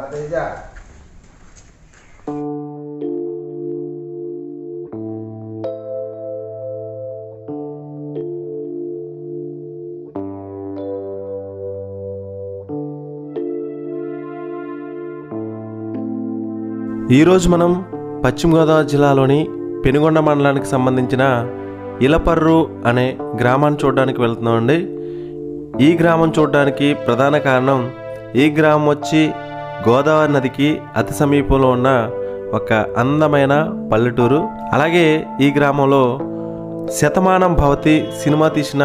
ఈరోజు మనం పశ్చిమ గోదావరి జిల్లాలోని పెనుగొండ మండలానికి సంబంధించిన ఇలపర్రు అనే గ్రామాన్ని చూడడానికి వెళ్తున్నామండి. ఈ గ్రామం చూడడానికి ప్రధాన కారణం ఈ గ్రామం వచ్చి గోదావరి నదికి అతి సమీపంలో ఉన్న ఒక అందమైన పల్లెటూరు. అలాగే ఈ గ్రామంలో శతమానం భవతి సినిమా తీసిన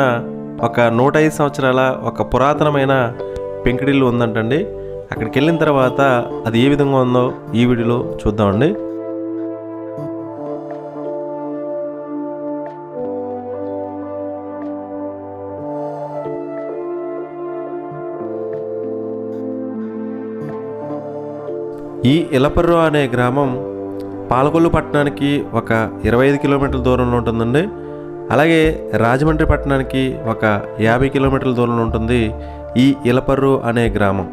ఒక 105 సంవత్సరాల ఒక పురాతనమైన పెంకుటిల్లు ఉందంటండి. అక్కడికి వెళ్ళిన తర్వాత అది ఏ విధంగా ఉందో ఈ వీడియోలో చూద్దామండి. ఈ ఇలపర్రు అనే గ్రామం పాలకొల్లు పట్టణానికి ఒక 25 కిలోమీటర్ల దూరంలో ఉంటుందండి. అలాగే రాజమండ్రి పట్టణానికి ఒక 50 కిలోమీటర్ల దూరంలో ఉంటుంది ఈ ఇలపర్రు అనే గ్రామం.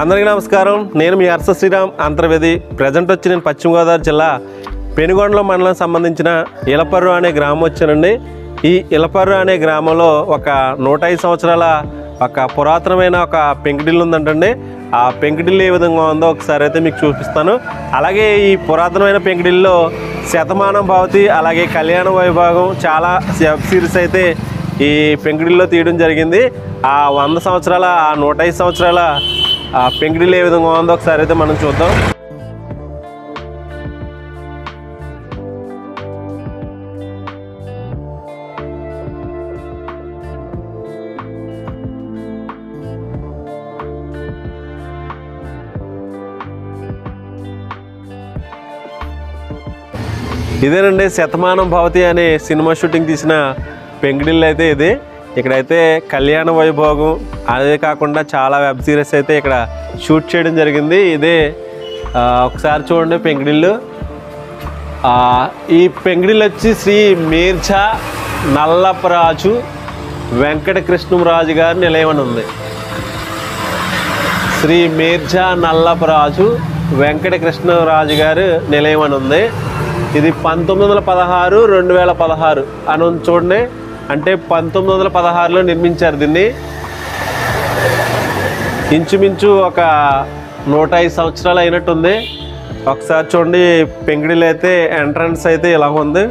అందరికీ నమస్కారం. నేను మీ హర్ష శ్రీరామ్ అంతర్వేది. ప్రజెంట్ వచ్చి నేను పశ్చిమ గోదావరి జిల్లా పెనుగొండలో మండలం సంబంధించిన ఇలపర్రు అనే గ్రామం వచ్చానండి. ఈ ఇలపర్రు అనే గ్రామంలో ఒక 105 సంవత్సరాల ఒక పురాతనమైన ఒక పెంకుటిల్లు ఉందంటండి. ఆ పెంకుటిల్లు ఏ విధంగా ఉందో ఒకసారి అయితే మీకు చూపిస్తాను. అలాగే ఈ పురాతనమైన పెంకుటిల్లులో శతమానం భవతి అలాగే కళ్యాణ వైభాగం చాలా వెబ్ సిరీస్ అయితే ఈ పెంకుటిల్లులో తీయడం జరిగింది. ఆ 100 సంవత్సరాల ఆ 105 సంవత్సరాల ఆ పెంకుటిల్లు ఏ విధంగా ఉందో ఒకసారి అయితే మనం చూద్దాం. ఇదేనండి శతమానం భవతి అనే సినిమా షూటింగ్ తీసిన పెంకుటిల్లు అయితే ఇది. ఇక్కడైతే కళ్యాణ వైభోగం అదే కాకుండా చాలా వెబ్ సిరీస్ అయితే ఇక్కడ షూట్ చేయడం జరిగింది. ఇదే ఒకసారి చూడండి పెంకుటిల్లు. ఈ పెంకుటిల్లు వచ్చి శ్రీ మీర్జా నల్లపరాజు వెంకటకృష్ణరాజు గారి నిలయం అని ఉంది. శ్రీ మీర్జా నల్లపరాజు వెంకటకృష్ణరాజు గారి నిలయం అని ఉంది. ఇది 1916 2016 అని ఉంది చూడండి. అంటే 1916లో నిర్మించారు దీన్ని. ఇంచుమించు ఒక 105 సంవత్సరాలు అయినట్టుంది. ఒకసారి చూడండి పెంకుటిల్లు అయితే ఎంట్రన్స్ అయితే ఇలా ఉంది.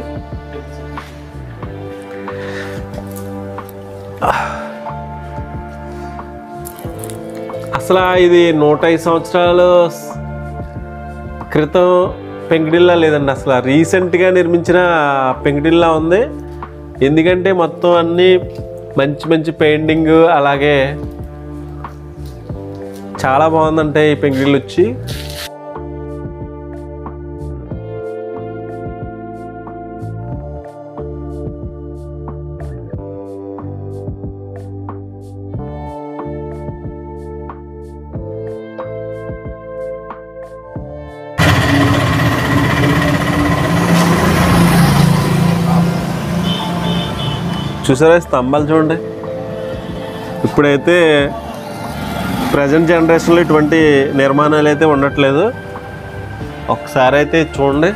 అసలు ఇది 105 సంవత్సరాల క్రితం పెంకుటిల్లా లేదండి, అసలు రీసెంట్గా నిర్మించిన పెంకుటిల్లా ఉంది. ఎందుకంటే మొత్తం అన్నీ మంచి మంచి పెయింటింగ్, అలాగే చాలా బాగుందంటే ఈ పెంకుటిల్లు వచ్చి. చూసారా స్తంభాలు చూడండి. ఇప్పుడైతే ప్రజెంట్ జనరేషన్లో ఇటువంటి నిర్మాణాలు అయితే ఉండట్లేదు. ఒకసారి అయితే చూడండి.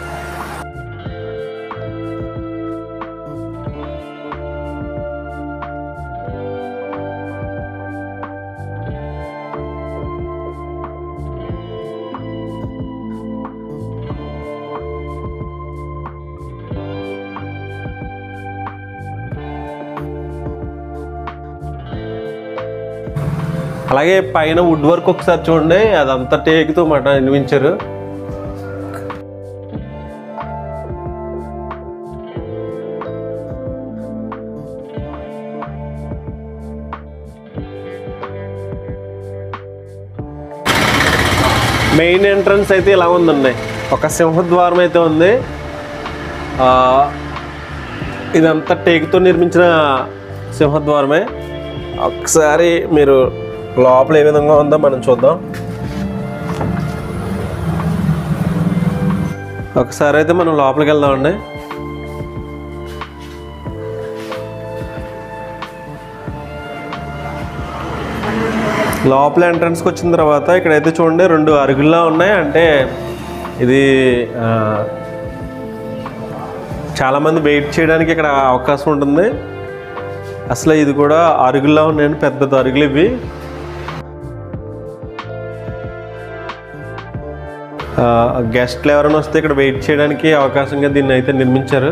అలాగే పైన వుడ్ వర్క్ ఒకసారి చూడండి, అదంతా టేకుతో మాట నిర్మించారు. మెయిన్ ఎంట్రన్స్ అయితే ఇలా ఉందండి. ఒక సింహద్వారం అయితే ఉంది. ఇదంతా టేకుతో నిర్మించిన సింహద్వారమే. ఒకసారి మీరు లోపల ఏ విధంగా ఉందో మనం చూద్దాం. ఒకసారి అయితే మనం లోపలికి వెళ్దామండి. లోపల ఎంట్రన్స్కి వచ్చిన తర్వాత ఇక్కడైతే చూడండి 2 అరుగుల్లా ఉన్నాయి. అంటే ఇది చాలామంది వెయిట్ చేయడానికి ఇక్కడ అవకాశం ఉంటుంది. అసలు ఇది కూడా అరుగుల్లా ఉన్నాయండి, పెద్ద పెద్ద అరుగులు ఇవి. గెస్ట్లు ఎవరైనా వస్తే ఇక్కడ వెయిట్ చేయడానికి అవకాశంగా దీన్ని అయితే నిర్మించారు.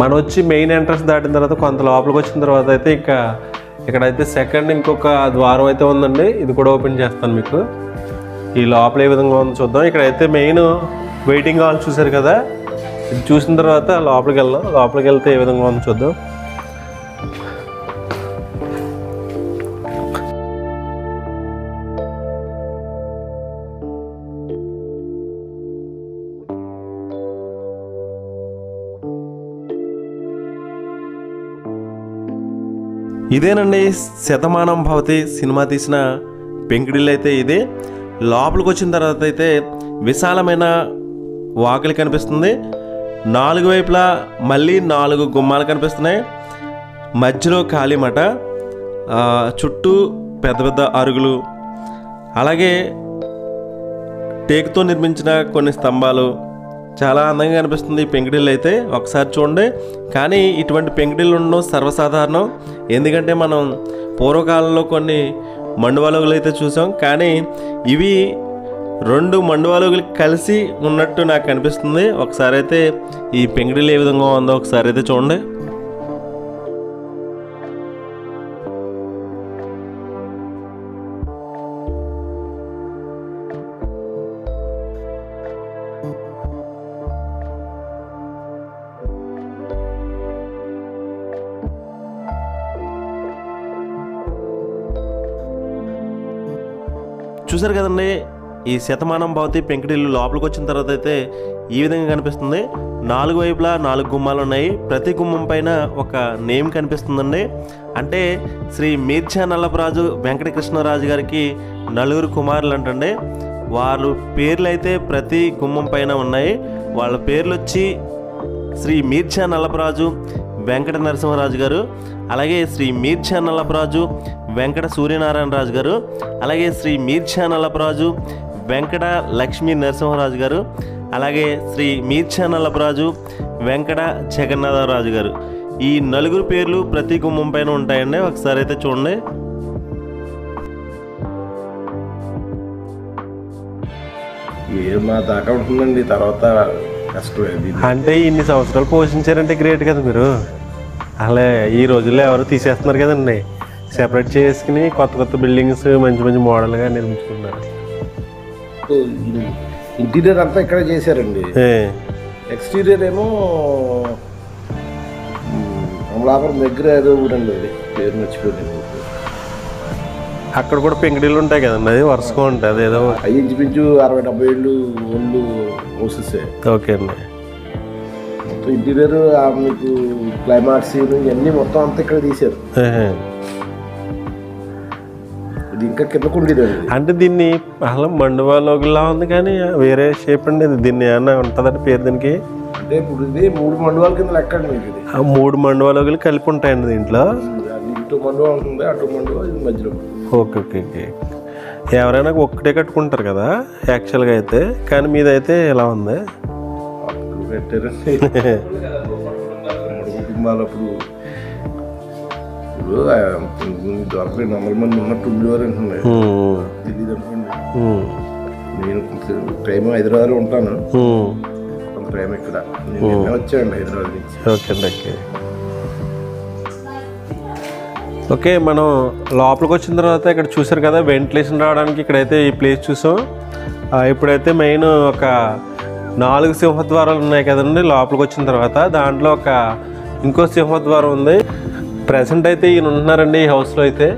మనం వచ్చి మెయిన్ ఎంట్రన్స్ దాటిన తర్వాత కొంత లోపలికి వచ్చిన తర్వాత అయితే ఇంకా ఇక్కడైతే సెకండ్ ఇంకొక ద్వారం అయితే ఉందండి. ఇది కూడా ఓపెన్ చేస్తాను మీకు. ఈ లోపల ఏ విధంగా ఉందో చూద్దాం. ఇక్కడైతే మెయిన్ వెయిటింగ్ హాల్ చూసారు కదా, ఇది చూసిన తర్వాత లోపలికి వెళ్దాం. లోపలికి వెళ్తే ఏ విధంగా ఉందో చూద్దాం. ఇదేనండి శతమానం భవతి సినిమా తీసిన పెంకుటిల్లు అయితే ఇదే. లోపలికి వచ్చిన తర్వాత అయితే విశాలమైన వాకిలి కనిపిస్తుంది. 4 వైపులా మళ్ళీ 4 గుమ్మాలు కనిపిస్తున్నాయి. మధ్యలో ఖాళీ మాట, చుట్టూ పెద్ద పెద్ద అరుగులు, అలాగే టేకుతో నిర్మించిన కొన్ని స్తంభాలు. చాలా అందంగా కనిపిస్తుంది ఈ పెంకుటిల్లు అయితే. ఒకసారి చూడండి. కానీ ఇటువంటి పెంకుటిల్లు ఉండడం సర్వసాధారణం. ఎందుకంటే మనం పూర్వకాలంలో కొన్ని మండువాలుగులు అయితే చూసాం, కానీ ఇవి 2 మండువాలుగులు కలిసి ఉన్నట్టు నాకు కనిపిస్తుంది. ఒకసారి అయితే ఈ పెంకుటిల్లు ఏ విధంగా ఉందో ఒకసారి అయితే చూడండి. చూసారు కదండి, ఈ శతమానం భవతి పెంకుటిల్లు లోపలికి వచ్చిన తర్వాత అయితే ఈ విధంగా కనిపిస్తుంది. 4 వైపులా 4 గుమ్మాలు ఉన్నాయి. ప్రతి గుమ్మం పైన ఒక నేమ్ కనిపిస్తుందండి. అంటే శ్రీ మీర్జా నల్లపరాజు వెంకటకృష్ణరాజు గారికి 4 కుమారులు అంటండి. వాళ్ళ పేర్లు అయితే ప్రతి గుమ్మం పైన ఉన్నాయి. వాళ్ళ పేర్లు వచ్చి శ్రీ మీర్జా నల్లపరాజు వెంకట నరసింహరాజు గారు, అలాగే శ్రీ మీర్జా నల్లపరాజు వెంకట సూర్యనారాయణ రాజు గారు, అలాగే శ్రీ మీర్జా నల్లపరాజు వెంకట లక్ష్మీ నరసింహరాజు గారు, అలాగే శ్రీ మీర్జా నల్లపరాజు వెంకట జగన్నాథరాజు గారు. ఈ 4 పేర్లు ప్రతి గుమ్మం పైన ఉంటాయండి. ఒకసారి అయితే చూడండి. మా దాకా ఉంటుందండి, తర్వాత కష్టం. అంటే ఇన్ని సంవత్సరాలు పోషించారంటే గ్రేట్ కదా మీరు. అలా ఈ రోజుల్లో ఎవరు తీసేస్తున్నారు కదండి. సెపరేట్ చేసుకుని కొత్త కొత్త బిల్డింగ్స్ మంచి మంచి మోడల్గా నిర్మించుకున్నారు. ఇంటీరియర్ అంతా ఇక్కడ చేశారండి. ఎక్స్టీరియర్ ఏమో అమలాపురం దగ్గర ఏదో ఊరండి, అది పేరు మర్చిపోయింది. అక్కడ కూడా పెంకుటిల్లు ఉంటాయి కదండి, అది వరుసగా ఉంటుంది. అది ఏదో అవి ఇంచుమించు 60-70 ఏళ్ళు ఓల్డ్ హౌసెస్. ఓకే అండి. మొత్తం ఇంటీరియర్ మీకు క్లైమాక్స్ ఇవన్నీ మొత్తం అంతా ఇక్కడ తీశారు. ఇది ఇంకా కింద కుండీదండి. అంటే దీన్ని అసలు మండువాలోగిలా ఉంది కానీ వేరే షేప్ అండి. దీన్ని ఏమన్నా ఉంటుందండి పేరు దీనికి? అంటే ఇప్పుడు ఇది 3 మండవాల కింద లెక్క అండి మీకు. ఇది 3 మండువాలోగిలు కలిపి ఉంటాయండి దీంట్లో. ఇటు మండువా ఉంటుంది, అటు మండువా, ఇది మధ్యలో. Okay okay okay. ఎవరైనా ఒక్కటే కట్టుకుంటారు కదా యాక్చువల్గా అయితే, కానీ మీదైతే ఎలా ఉంది? పెట్టారండి కుటుంబాలు. అప్పుడు దొరకలేదు, 40 మంది ఉన్నట్టు ఉండేవారు అంటున్నాయి, తెలియదు అనుకోండి. నేను టైం హైదరాబాద్లో ఉంటాను, కొంత టైం ఇక్కడ. నేను వచ్చానండి హైదరాబాద్ నుంచి. ఓకే అండి. Okay okay. మనం లోపలికి వచ్చిన తర్వాత ఇక్కడ చూసారు కదా వెంటిలేషన్ రావడానికి ఇక్కడైతే ఈ ప్లేస్ చూసాం. ఇప్పుడైతే మెయిన్ ఒక 4 సింహద్వారాలు ఉన్నాయి కదండి లోపలికి వచ్చిన తర్వాత. దాంట్లో ఇంకో సింహద్వారం ఉంది. ప్రెసెంట్ అయితే ఈయన ఉంటున్నారండి ఈ హౌస్లో అయితే.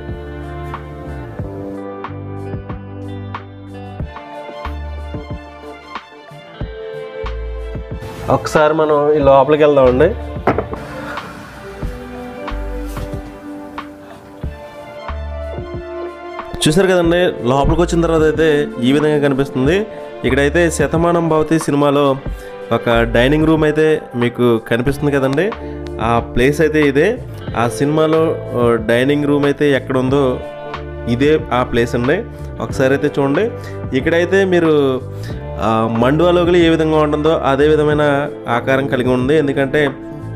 ఒకసారి మనం ఈ లోపలికి వెళ్దామండి. చూసారు కదండి లోపలికి వచ్చిన తర్వాత అయితే ఈ విధంగా కనిపిస్తుంది. ఇక్కడైతే శతమానం భవతి సినిమాలో ఒక డైనింగ్ రూమ్ అయితే మీకు కనిపిస్తుంది కదండి, ఆ ప్లేస్ అయితే ఇదే. ఆ సినిమాలో డైనింగ్ రూమ్ అయితే ఎక్కడ ఉందో ఇదే ఆ ప్లేస్ అండి. ఒకసారి అయితే చూడండి. ఇక్కడైతే మీరు మండువాలోగిలి ఏ విధంగా ఉంటుందో అదే విధమైన ఆకారం కలిగి ఉంది. ఎందుకంటే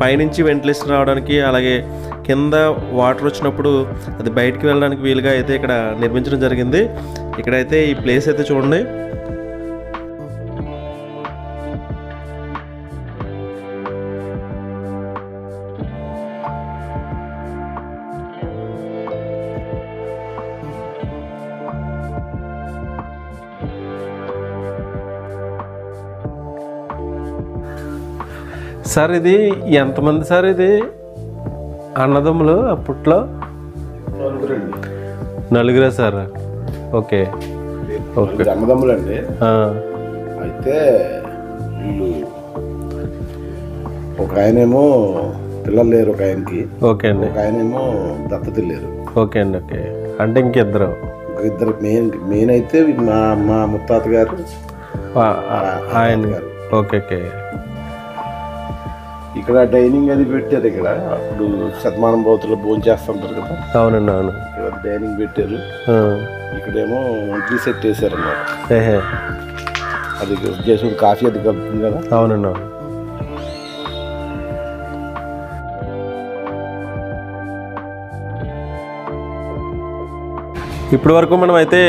పైనుంచి వెంటిలేషన్ రావడానికి, అలాగే కింద వాటర్ వచ్చినప్పుడు అది బయటికి వెళ్ళడానికి వీలుగా అయితే ఇక్కడ నిర్మించడం జరిగింది. ఇక్కడైతే ఈ ప్లేస్ అయితే చూడండి. సార్ ఇది ఎంతమంది సార్? ఇది అన్నదమ్ములు అప్పట్లో? 4 సార్. Okay okay. అన్నదమ్ములు అండి. అయితే వీళ్ళు ఒక ఆయనేమో పిల్లలు లేరు ఒక ఆయనకి. ఓకే అండి. ఒక ఆయనేమో దత్తతలు లేరు. ఓకే అండి. ఓకే. అంటే ఇంకిద్దరు మెయిన్ అయితే మా ముత్తాత గారు ఆయన గారు. Okay okay. ఇక్కడ డైనింగ్ అది పెట్టారు. ఇక్కడ అప్పుడు శతమానం భవతులు భోజనం చేస్తుంటారు కదా. అవునండి. అవును. ఇక్కడ డైనింగ్ పెట్టారు. ఇక్కడేమో వంటరీ సెట్ వేసారు అన్నమాట. అది చేసి కాఫీ అది కలుపుతుంది కదా. అవునండి. అవును. ఇప్పటి వరకు మనం అయితే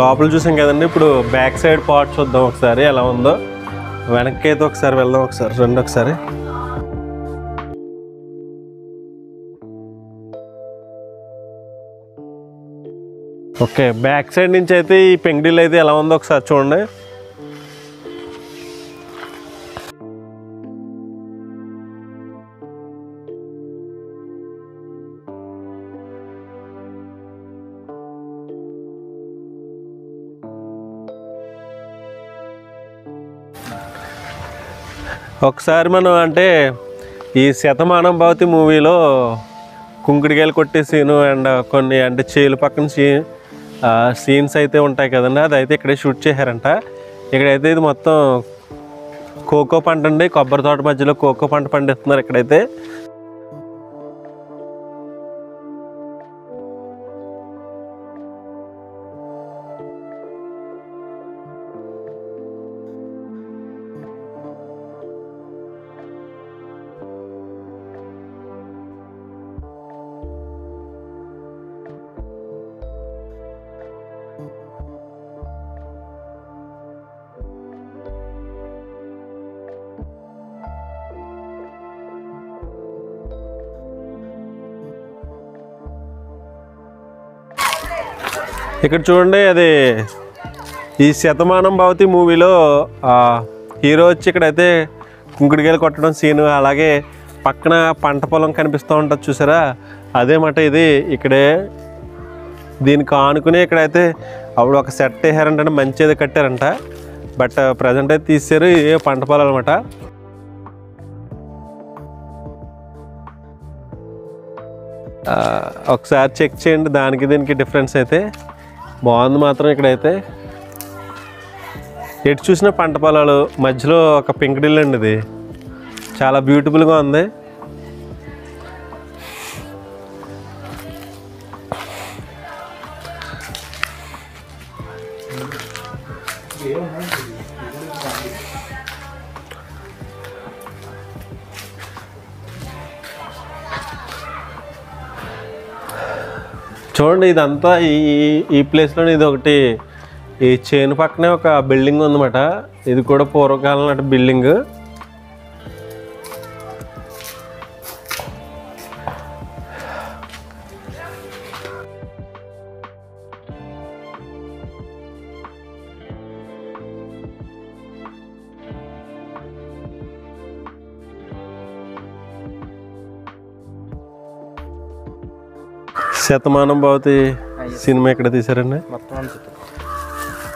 లోపల చూసాం కదండి. ఇప్పుడు బ్యాక్ సైడ్ పార్ట్ చూద్దాం ఒకసారి ఎలా ఉందో. వెనక్కి అయితే ఒకసారి వెళ్దాం. ఒకసారి రండి ఒకసారి. ఓకే, బ్యాక్ సైడ్ నుంచి అయితే ఈ పెంకుటిల్లు అయితే ఎలా ఉందో ఒకసారి చూడండి. ఒకసారి మనం అంటే ఈ శతమానం భవతి మూవీలో కుంకుడికాయలు కొట్టే సీను అండ్ కొన్ని అంటే చేలు పక్కన సీన్స్ అయితే ఉంటాయి కదండి, అదైతే ఇక్కడే షూట్ చేశారంట. ఇక్కడైతే ఇది మొత్తం కోకో పంట అండి, కొబ్బరి తోట మధ్యలో కోకో పంట పండిస్తున్నారు ఇక్కడైతే. ఇక్కడ చూడండి, అది ఈ శతమానం భవతి మూవీలో హీరో వచ్చి ఇక్కడైతే కుంకుడికాయలు కొట్టడం సీను, అలాగే పక్కన పంట పొలం కనిపిస్తూ ఉంటుంది చూసారా, అదే మాట ఇది. ఇక్కడే దీనికి ఆనుకుని ఇక్కడైతే అప్పుడు ఒక సెట్ వేసారంటే మంచిది కట్టారంట. బట్ ప్రజెంట్ అయితే తీసారు, ఏ పంట పొలాలు అనమాట. ఒకసారి చెక్ చేయండి, దానికి దీనికి డిఫరెన్స్ అయితే బాగుంది మాత్రం. ఇక్కడైతే ఎటు చూసిన పంట పొలాలు, మధ్యలో ఒక పెంకుటిల్లు అండి, ఇది చాలా బ్యూటిఫుల్గా ఉంది. చూడండి, ఇదంతా ఈ ప్లేస్లోనే ఇది ఒకటి, ఈ చేను పక్కనే ఒక బిల్డింగ్ ఉందన్నమాట. ఇది కూడా పూర్వకాలం నాటి బిల్డింగ్. శతమానం భవతి సినిమా ఎక్కడ తీసారండి?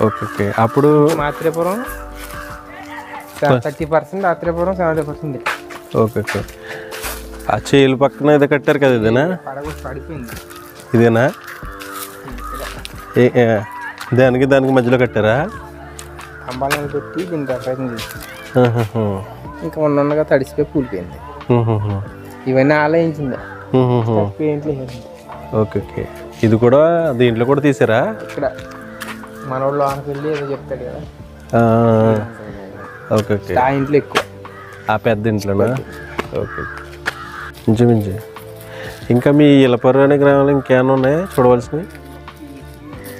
Okay okay. అప్పుడు మాత్రేపురం 30%, ఆత్రేపురం 70%. Okay okay. ఆ చేలు పక్కన ఇది కట్టారు కదా, ఇదేనా? పడిపోయింది. ఇదేనా? దానికి మధ్యలో కట్టారా? అంబాలను పెట్టి దీన్ని ప్రయత్నం చేసి ఇంకా ఉండగా తడిసిపోయి కూలిపోయింది. ఇవన్నీ ఆలయించింది, పెయింట్లు వేసింది. Okay okay. ఇది కూడా దీంట్లో కూడా తీసారా? ఇక్కడ మనోళ్ళు ఆనకి వెళ్ళి ఏదో చెప్తాడు కదా. Okay okay. ఆ ఇంట్లో ఎక్కువ, ఆ పెద్ద ఇంట్లోనా? ఓకే. ఇంచుమించు. ఇంకా మీ ఇలపర్రు అనే గ్రామంలో ఇంకేమైనా ఉన్నాయా చూడవలసినవి?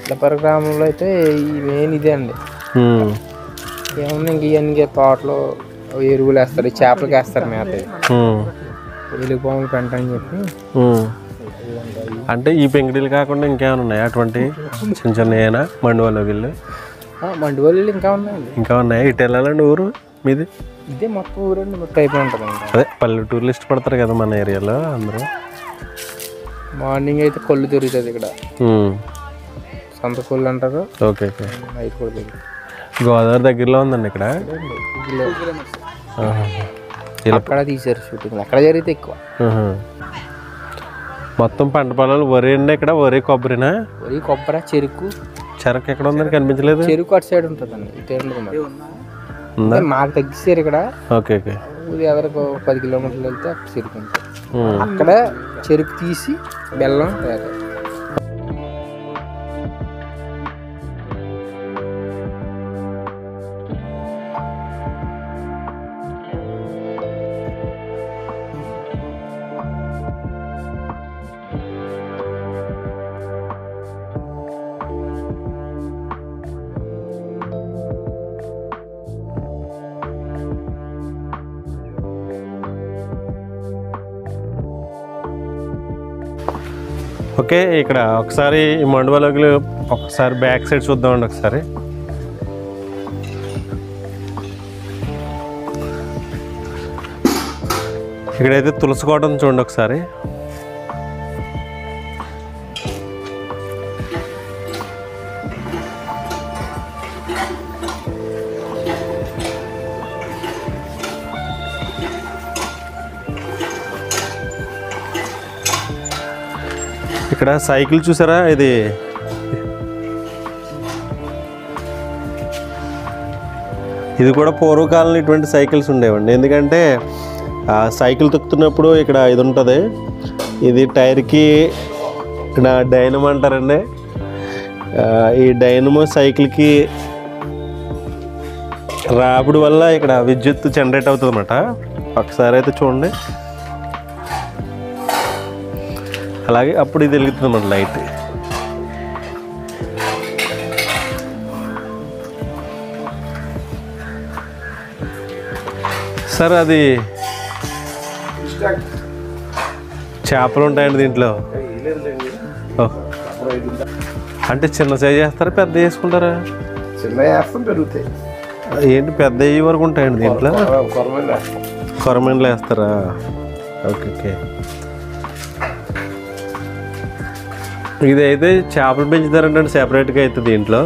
ఇలపర్రు గ్రామంలో అయితే ఈ మెయిన్ ఇదే అండి. ఏమన్నా ఇంక ఇవన్నీ తోటలో ఎరువులు వేస్తారు, చేపలకి వేస్తారు మేత, ఎలుగుపాములు పెంట అని చెప్పి. అంటే ఈ పెంకుటిల్లు కాకుండా ఇంకేమైనా ఉన్నాయా అటువంటి చిన్న చిన్న ఏనా? మండువాళ్ళకి వెళ్ళి మండువాళ్ళు ఇంకా ఉన్నాయండి. ఇంకా ఉన్నాయా? ఇటు వెళ్ళాలండి ఊరు మీది? ఇదే మొత్తం ఊరండి, మొత్తం అయిపోయి ఉంటుంది. అదే పల్లెటూర్లు ఇష్టపడతారు కదా మన ఏరియాలో అందరూ. మార్నింగ్ అయితే కొల్లు దొరుకుతుంది ఇక్కడ, సొంత కొల్లు అంటారు. Okay okay. అవి కూడా దొరుకుతుంది. గోదావరి దగ్గరలో ఉందండి ఇక్కడ. అక్కడ తీసారు షూటింగ్, అక్కడ జరిగితే ఎక్కువ. మొత్తం పంట పొలాలు వరి అండి ఇక్కడ. వరి కొబ్బరినా? వరి కొబ్బరి, చెరుకు. చెరకు ఎక్కడ ఉందని కనిపించలేదు. చెరుకు అటు సైడ్ ఉంటుందండి, ఇటు ఉండదు. మాకు తగ్గిస్తారు ఇక్కడ. Okay okay. ఊరి ఎదరకు 10 కిలోమీటర్లు వెళ్తే అక్కడ చెరుకు ఉంటుంది. అక్కడ చెరుకు తీసి బెల్లం తయారు. ఓకే. ఇక్కడ ఒకసారి ఈ మండువాలోకి ఒకసారి బ్యాక్ సైడ్ చూద్దామండి ఒకసారి. ఇక్కడైతే తులసి కోట ఉంది చూడండి ఒకసారి. ఇక్కడ సైకిల్ చూసారా? ఇది కూడా పూర్వకాలంలో ఇటువంటి సైకిల్స్ ఉండేవండి. ఎందుకంటే సైకిల్ తొక్కుతున్నప్పుడు ఇక్కడ ఇది ఉంటుంది, ఇది టైర్కి డైనమో అంటారండి. ఈ డైనమో సైకిల్కి రాపిడి వల్ల ఇక్కడ విద్యుత్ జనరేట్ అవుతుంది అన్నమాట. ఒకసారి అయితే చూడండి, అలాగే అప్పుడు ఇది వెలుగుతుంది అన్నమాట లైట్. సార్ అది చేపలు ఉంటాయండి దీంట్లో. అంటే చిన్న సైజ్ చేస్తారా పెద్ద చేసుకుంటారా? చిన్న వేస్తాం పెరుగుతాయి. ఏంటి పెద్ద అయ్యే వరకు ఉంటాయండి దీంట్లో? కొరమేలు వేస్తాం. కొరమేన్లు వేస్తారా? Okay okay. ఇది అయితే చేపలు పెంచుతారంటే సెపరేట్గా అవుతుంది దీంట్లో.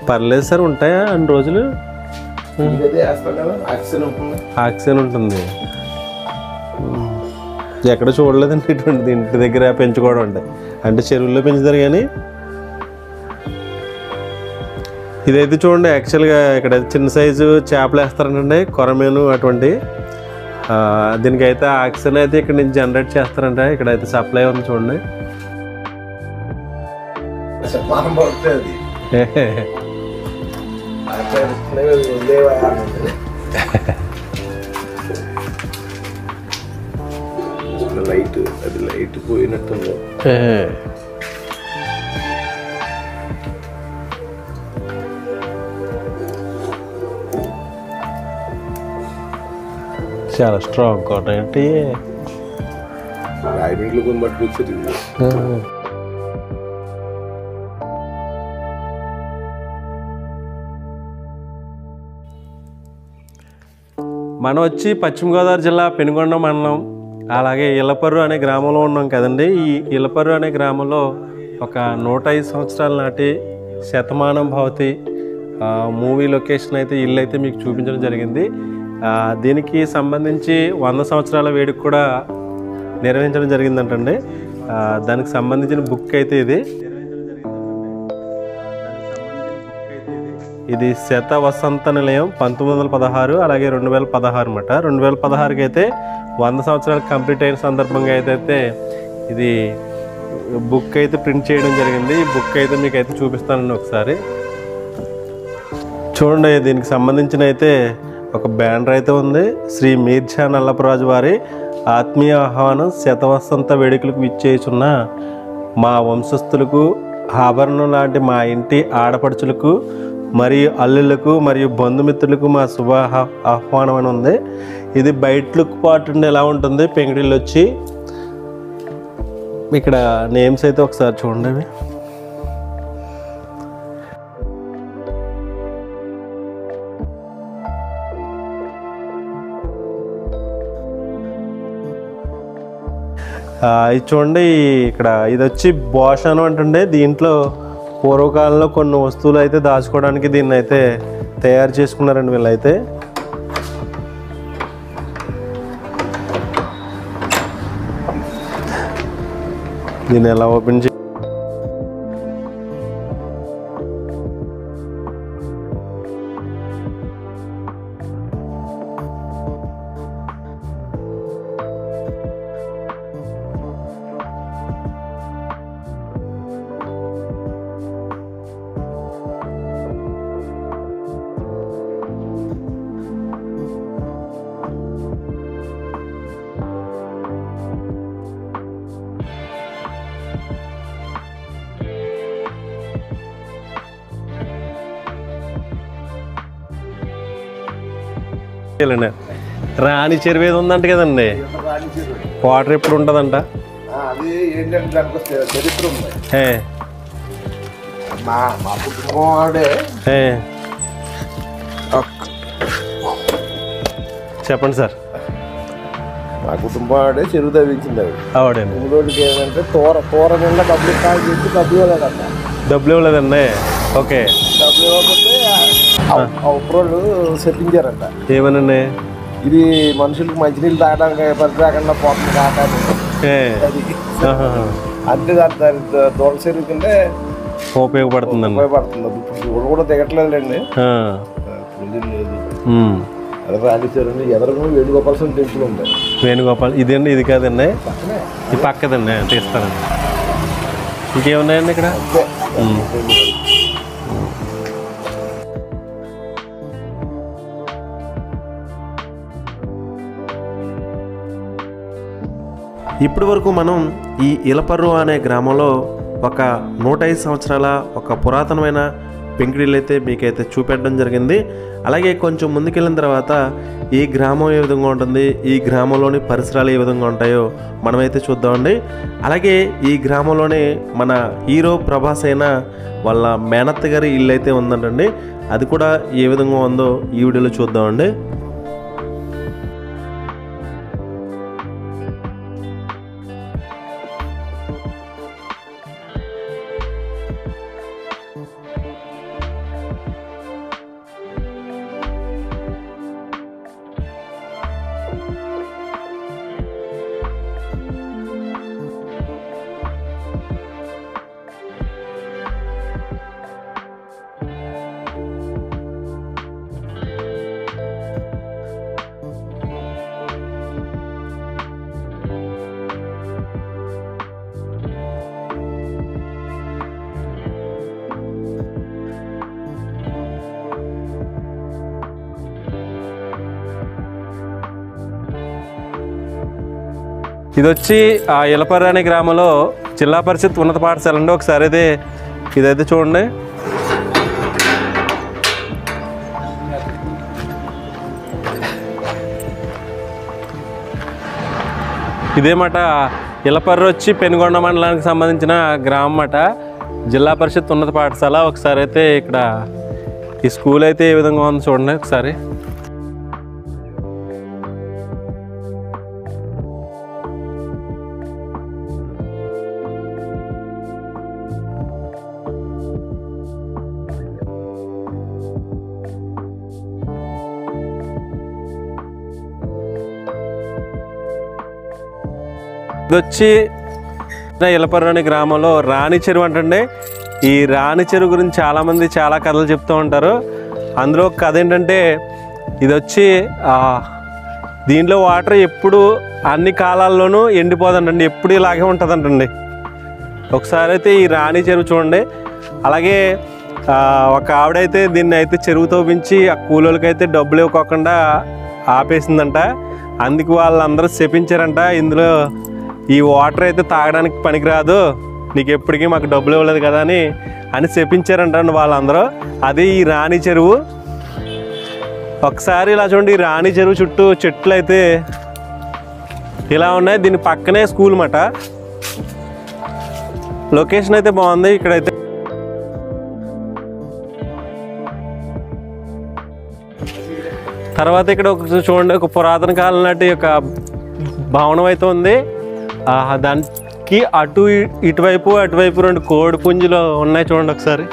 పర్లేదు సార్, ఉంటాయా అన్ని రోజులు? ఆక్సిజన్ ఉంటుంది. ఎక్కడ చూడలేదండి ఇటువంటి ఇంటి దగ్గర పెంచుకోవడం. అంటే చెరువుల్లో పెంచుతారు కానీ ఇదైతే చూడండి. యాక్చువల్గా ఇక్కడ చిన్న సైజు చేపలు వేస్తారంటండి, కొరమేను అటువంటి. దీనికైతే ఆక్సిజన్ అయితే ఇక్కడ నుంచి జనరేట్ చేస్తారంట. ఇక్కడైతే సప్లై ఉంది చూడండి. లైట్ అది లైట్ పోయినట్టుంది. చాలా స్ట్రాంగ్ కోట ఏంటి రాయమండ్రిలో కొన్ని పట్టుకొచ్చారు. మనం వచ్చి పశ్చిమ గోదావరి జిల్లా పెనుగొండ మండలం, అలాగే ఇలపర్రు అనే గ్రామంలో ఉన్నాం కదండి. ఈ ఇలపర్రు అనే గ్రామంలో ఒక 105 సంవత్సరాల నాటి శతమానం భవతి మూవీ లొకేషన్ అయితే ఇల్లు అయితే మీకు చూపించడం జరిగింది. దీనికి సంబంధించి 100 సంవత్సరాల వేడుక కూడా నిర్వహించడం జరిగిందంటండి. దానికి సంబంధించిన బుక్ అయితే ఇది శత వసంత నిలయం 1916, అలాగే 2016 అనమాట. 2016కి అయితే 100 సంవత్సరాలు కంప్లీట్ అయిన సందర్భంగా అయితే ఇది బుక్ అయితే ప్రింట్ చేయడం జరిగింది. ఈ బుక్ అయితే మీకు అయితే చూపిస్తానండి ఒకసారి చూడండి. దీనికి సంబంధించిన అయితే ఒక బ్యానర్ అయితే ఉంది. శ్రీ మీర్జా నల్లపరాజు వారి ఆత్మీయ ఆహ్వానం శతవసంత వేడుకలకు విచ్చేస్తున్న మా వంశస్థులకు, ఆభరణం లాంటి మా ఇంటి ఆడపడుచులకు మరియు అల్లులకు మరియు బంధుమిత్రులకు మా శుభ ఆహ్వానం అని ఉంది. ఇది బయట లుక్ పార్ట్ ఉండి ఎలా ఉంటుంది, పెంకుటిల్లు వచ్చి ఇక్కడ నేమ్స్ అయితే ఒకసారి చూడండి. ఇది చూడండి. ఇక్కడ ఇది వచ్చి బోషాను అంటుండే. దీంట్లో పూర్వకాలంలో కొన్ని వస్తువులు అయితే దాచుకోవడానికి దీన్ని అయితే తయారు చేసుకున్నారండి వీళ్ళైతే. దీన్ని ఎలా ఓపెన్ రాణి చెరువు ఏది ఉందంట కదండి, వాటర్ ఎప్పుడు ఉంటుందంట? అది ఏంటంటే దానికి చరిత్ర ఉంది. మా కుటుంబం ఆవిడే. చెప్పండి సార్. మా కుటుంబం ఆవిడే చెరువు తవ్వించింది. ఆవిడే ఊరోడికి ఏంటంటే తోర నిండా డబ్బులు కాల్ చేసి డబ్బులు ఇవ్వలేదంట. డబ్బులు ఇవ్వలేదండి. ఓకే. డబ్బులు ఇవ్వకపోతే ఉప్రోళ్ళు చెప్పించారంట. ఏమనండి? ఇది మనుషులకు మంచినీళ్ళు తాగడానికి పని రాకుండా పోతుంది కాకాని. అంతే దాని దోళ చెరువు కిందే ఉపయోగపడుతుందండి. ఉపయోగపడుతుంది. ఇప్పుడు కూడా దిగట్లేదులేండి. లేదు. అదే రాణి చెరువు ఎదురుగా వేణుగోపాల స్వామి టెంపుల్ ఉంది. వేణుగోపాల్ ఇదండి, ఇది కాదండి, ఇది పక్కదండి. తీస్తానండి. ఇంకేమున్నాయండి ఇక్కడ? ఇప్పటి వరకు మనం ఈ ఇలపర్రు అనే గ్రామంలో ఒక 105 సంవత్సరాల ఒక పురాతనమైన పెంకుటిల్లు అయితే మీకైతే చూపెట్టడం జరిగింది. అలాగే కొంచెం ముందుకెళ్ళిన తర్వాత ఈ గ్రామం ఏ విధంగా ఉంటుంది, ఈ గ్రామంలోని పరిసరాలు ఏ విధంగా ఉంటాయో మనమైతే చూద్దామండి. అలాగే ఈ గ్రామంలోనే మన హీరో ప్రభాస్ అయిన వాళ్ళ మేనత్త గారి ఇల్లు అయితే ఉందంటండి. అది కూడా ఏ విధంగా ఉందో ఈ వీడియోలో చూద్దామండి. ఇది వచ్చి ఆ ఇలపర్రు అనే గ్రామంలో జిల్లా పరిషత్ ఉన్నత పాఠశాల అండి. ఒకసారి అయితే ఇదైతే చూడండి. ఇదేమాట ఇలపర్రు వచ్చి పెనుగొండ మండలానికి సంబంధించిన గ్రామం అన్నమాట. జిల్లా పరిషత్ ఉన్నత పాఠశాల. ఒకసారి అయితే ఇక్కడ ఈ స్కూల్ అయితే ఏ విధంగా ఉందో చూడండి ఒకసారి. ఇది వచ్చి ఇలపర్రు అనే గ్రామంలో రాణి చెరువు అంటండి. ఈ రాణి చెరువు గురించి చాలామంది చాలా కథలు చెప్తూ ఉంటారు. అందులో ఒక కథ ఏంటంటే ఇది వచ్చి దీంట్లో వాటర్ ఎప్పుడు అన్ని కాలాల్లోనూ ఎండిపోదంటండి, ఎప్పుడు ఇలాగే ఉంటుందంటండి. ఒకసారి అయితే ఈ రాణి చెరువు చూడండి. అలాగే ఒక ఆవిడైతే దీన్ని అయితే చెరువు తవ్వించి ఆ కూలోళ్ళకైతే డబ్బులు ఇవ్వకుండా ఆపేసిందంట. అందుకు వాళ్ళందరూ శపించారంట, ఇందులో ఈ వాటర్ అయితే తాగడానికి పనికిరాదు, నీకు ఎప్పటికీ మాకు డబ్బులు ఇవ్వలేదు కదా అని చెప్పించారంటండి వాళ్ళందరూ. అది ఈ రాణి చెరువు. ఒకసారి ఇలా చూడండి, ఈ రాణి చెరువు చుట్టూ చెట్లు అయితే ఇలా ఉన్నాయి. దీని పక్కనే స్కూల్ మాట. లొకేషన్ అయితే బాగుంది. ఇక్కడైతే తర్వాత ఇక్కడ ఒక చూడండి, ఒక పురాతన కాలం నాటి ఒక భవనం అయితే ఉంది. దానికి ఇటువైపు అటువైపు 2 కోడి పుంజులు ఉన్నాయి చూడండి ఒకసారి.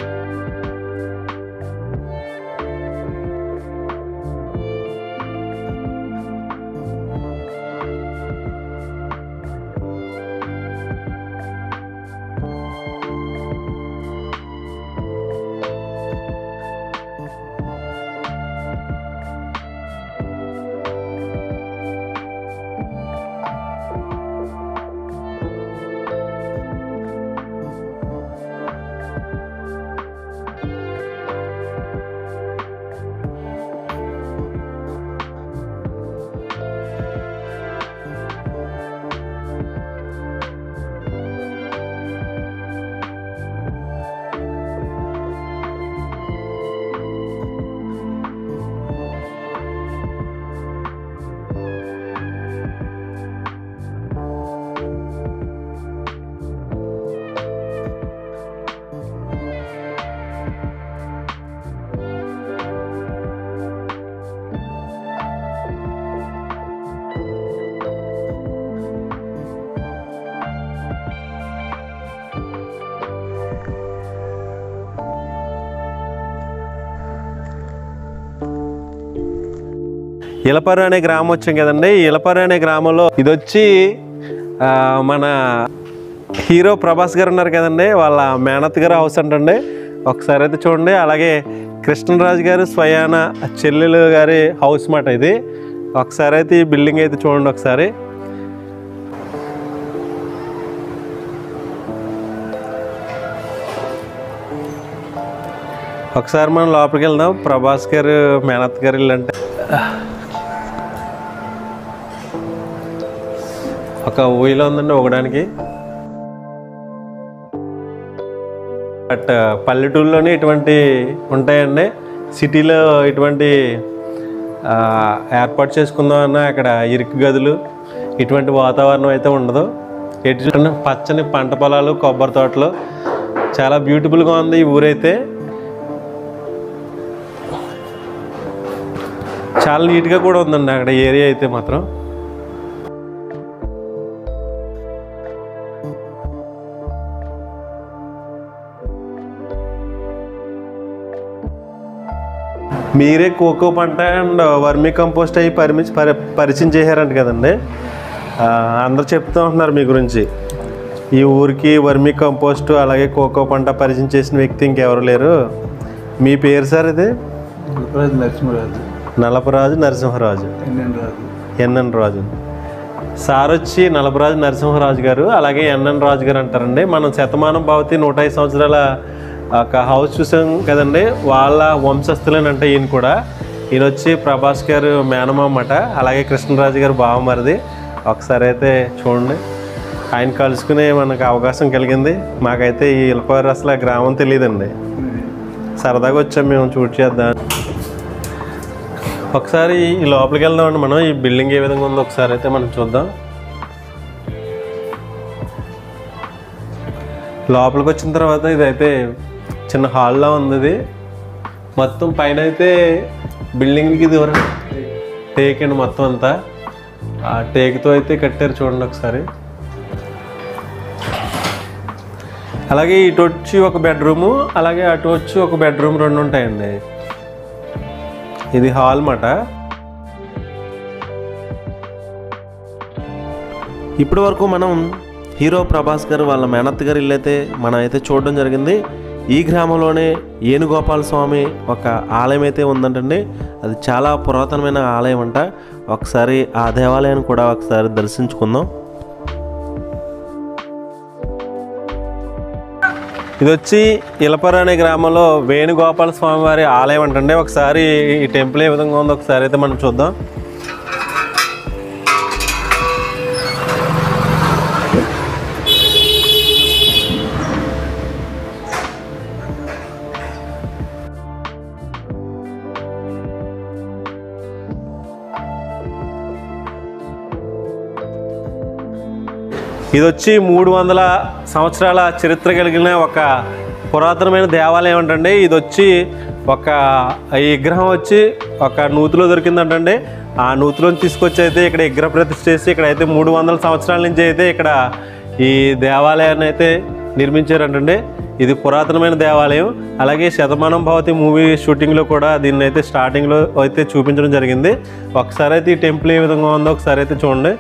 ఇలపర్రు అనే గ్రామం వచ్చాం కదండి. ఇలపర్రు అనే గ్రామంలో ఇది వచ్చి మన హీరో ప్రభాస్ గారు ఉన్నారు కదండి, వాళ్ళ మేనత్ గారు హౌస్ అంటండి. ఒకసారి అయితే చూడండి. అలాగే కృష్ణరాజు గారు స్వయాన చెల్లెలు గారి హౌస్ మాట ఇది. ఒకసారి అయితే ఈ బిల్డింగ్ అయితే చూడండి ఒకసారి. ఒకసారి మనం లోపలికి వెళ్దాం. ప్రభాస్ గారు మేనత్ గారు ఇల్లు అంటే ఒక ఊయిలో ఉందండి ఒకడానికి. బట్ పల్లెటూరులోనే ఇటువంటి ఉంటాయండి. సిటీలో ఇటువంటి ఏర్పాటు చేసుకుందామన్నా అక్కడ ఇరుకు గదులు ఇటువంటి వాతావరణం అయితే ఉండదు. ఎటు చూడండి పచ్చని పంట పొలాలు, కొబ్బరి తోటలు, చాలా బ్యూటిఫుల్గా ఉంది ఈ ఊరైతే. చాలా నీట్గా కూడా ఉందండి అక్కడ ఏరియా అయితే మాత్రం. మీరే కోకో పంట అండ్ వర్మీ కంపోస్ట్ అయ్యి పరిచయం చేశారంట కదండి. అందరు చెప్తూ ఉంటున్నారు మీ గురించి. ఈ ఊరికి వర్మీ కంపోస్ట్ అలాగే కోకో పంట పరిచయం చేసిన వ్యక్తి ఇంకెవరు లేరు. మీ పేరు సార్ ఇది? నలపరాజు నరసింహరాజు, ఎన్ఎన్ రాజు. సార్ వచ్చి నలపరాజు నరసింహరాజు గారు, అలాగే ఎన్ఎన్ రాజు గారు అంటారండి. మనం శతమానం భవతి 105 సంవత్సరాల ఒక హౌస్ చూసాం కదండి, వాళ్ళ వంశస్థులేనంటే ఈయన కూడా. ఈయన వచ్చి ప్రభాస్ గారు మేనమామట, అలాగే కృష్ణరాజు గారు బావమరిది. ఒకసారి అయితే చూడండి, ఆయన కలుసుకునే మనకు అవకాశం కలిగింది. మాకైతే ఈ ఇలపారు అసలు గ్రామం తెలియదండి, సరదాగా వచ్చాం మేము చూడ్ చేద్దాం. ఒకసారి ఈ లోపలికి వెళ్దామండి మనం. ఈ బిల్డింగ్ ఏ విధంగా ఉందో ఒకసారి అయితే మనం చూద్దాం. లోపలికి వచ్చిన తర్వాత ఇదైతే చిన్న హాల్లో ఉంది. ఇది మొత్తం పైన అయితే బిల్డింగ్కి ఇది టేక్ అండి మొత్తం అంతా. ఆ టేక్తో అయితే కట్టారు చూడండి ఒకసారి. అలాగే ఇటు వచ్చి ఒక బెడ్రూము, అలాగే అటు వచ్చి ఒక బెడ్రూమ్, 2 ఉంటాయండి. ఇది హాల్ మాట. ఇప్పటి వరకు మనం హీరో ప్రభాస్ గారు వాళ్ళ మేనత్ గారి ఇల్లు అయితే మనం అయితే చూడడం జరిగింది. ఈ గ్రామంలోనే ఏనుగోపాల స్వామి ఒక ఆలయం అయితే ఉందంటండి. అది చాలా పురాతనమైన ఆలయం అంట. ఒకసారి ఆ దేవాలయాన్ని కూడా ఒకసారి దర్శించుకుందాం. ఇది వచ్చి ఇలపర అనే గ్రామంలో వేణుగోపాల స్వామి వారి ఆలయం అంటండి. ఒకసారి ఈ టెంపుల్ ఏ విధంగా ఉందో ఒకసారి అయితే మనం చూద్దాం. ఇది వచ్చి 300 సంవత్సరాల చరిత్ర కలిగిన ఒక పురాతనమైన దేవాలయం అంటండి. ఇది వచ్చి ఈ విగ్రహం వచ్చి ఒక నూతిలో దొరికిందంటండి. ఆ నూతిలోని తీసుకొచ్చి అయితే ఇక్కడ విగ్రహ ప్రతిష్ఠ చేసి ఇక్కడ అయితే 300 సంవత్సరాల నుంచి అయితే ఇక్కడ ఈ దేవాలయాన్ని అయితే నిర్మించారంటండి. ఇది పురాతనమైన దేవాలయం. అలాగే శతమానం భవతి మూవీ షూటింగ్లో కూడా దీన్ని అయితే స్టార్టింగ్లో అయితే చూపించడం జరిగింది. ఒకసారి అయితే ఈ టెంపుల్ ఏ విధంగా ఉందో ఒకసారి అయితే చూడండి.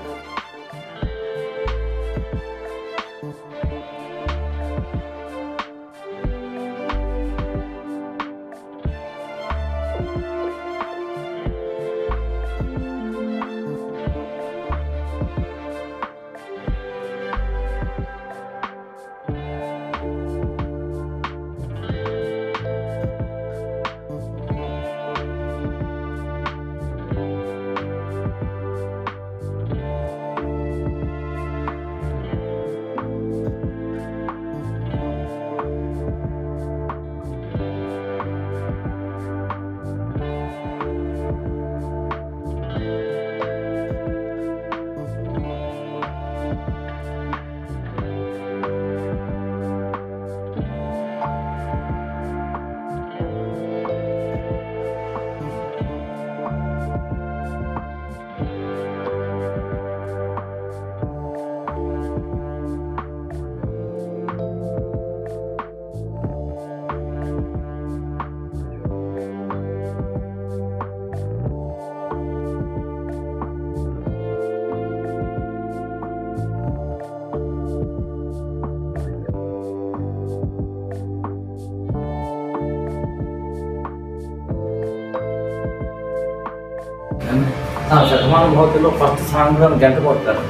శతమానం భవతిలో ఫస్ట్ సాంగ్ గంట కొడతారు.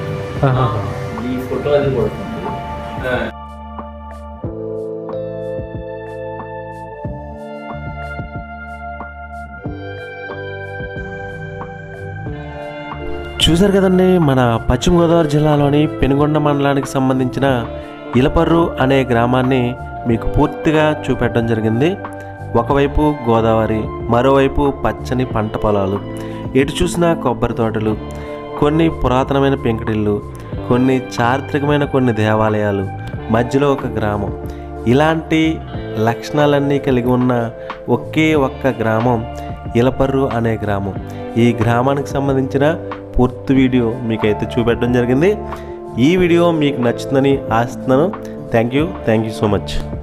ఈ ఫోటో అది కొడుతుంది. చూసారు కదండి, మన పశ్చిమ గోదావరి జిల్లాలోని పెనుగొండ మండలానికి సంబంధించిన ఇలపర్రు అనే గ్రామాన్ని మీకు పూర్తిగా చూపెట్టడం జరిగింది. ఒకవైపు గోదావరి, మరోవైపు పచ్చని పంట పొలాలు, ఎటు చూసినా కొబ్బరి తోటలు, కొన్ని పురాతనమైన పెంకుటిళ్ళు, కొన్ని చారిత్రకమైన కొన్ని దేవాలయాలు, మధ్యలో ఒక గ్రామం. ఇలాంటి లక్షణాలన్నీ కలిగి ఉన్న ఒకే ఒక్క గ్రామం ఇలపర్రు అనే గ్రామం. ఈ గ్రామానికి సంబంధించిన పూర్తి వీడియో మీకైతే చూపెట్టడం జరిగింది. ఈ వీడియో మీకు నచ్చుతుందని ఆశిస్తున్నాను. Thank you so much.